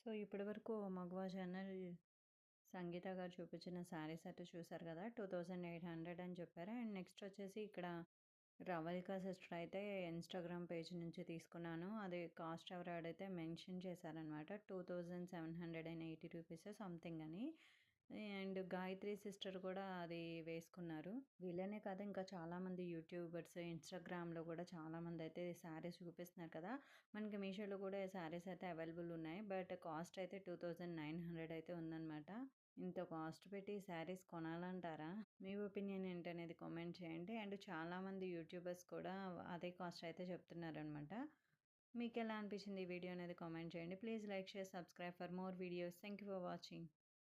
So, ఇప్పటివరకు మగవా channel సంగీత గారు చూపించిన శారీస్ అయితే చూసారు కదా! 2800 అని చెప్పారు. అండ్ నెక్స్ట్ వచ్చేసి ఇక్కడ రవళిక సిస్టర్ అయితే ఇన్‌స్టాగ్రామ్ పేజ్ నుంచి తీసుకున్నాను. అది కాస్ట్ ఎవరో అడిగితే మెన్షన్ చేశారనమాట. రూ. 2780 సంథింగ్ అని. అండ్ గాయత్రి సిస్టర్ కూడా అది వేసుకున్నారు. వీళ్ళనే కాదు ఇంకా చాలామంది యూట్యూబర్స్, ఇన్‌స్టాగ్రామ్‌లో కూడా చాలామందయితే శారీస్ చూపిస్తున్నారు కదా! మనకి మీషోలో కూడా శారీస్ అయితే అవైలబుల్ ఉన్నాయి. బట్ కాస్ట్ అయితే 2900 అయితే ఉందనమాట. ఇంత కాస్ట్ పెట్టి శారీస్ కొనాలంటారా? మీ ఒపీనియన్ ఏంటనేది కామెంట్ చేయండి. అండ్ చాలామంది యూట్యూబర్స్ కూడా అదే కాస్ట్ అయితే చెప్తున్నారనమాట. మీకెలా అనిపించింది ఈ వీడియో అనేది కామెంట్ చేయండి. Please like, share, subscribe for more videos. Thank you for watching.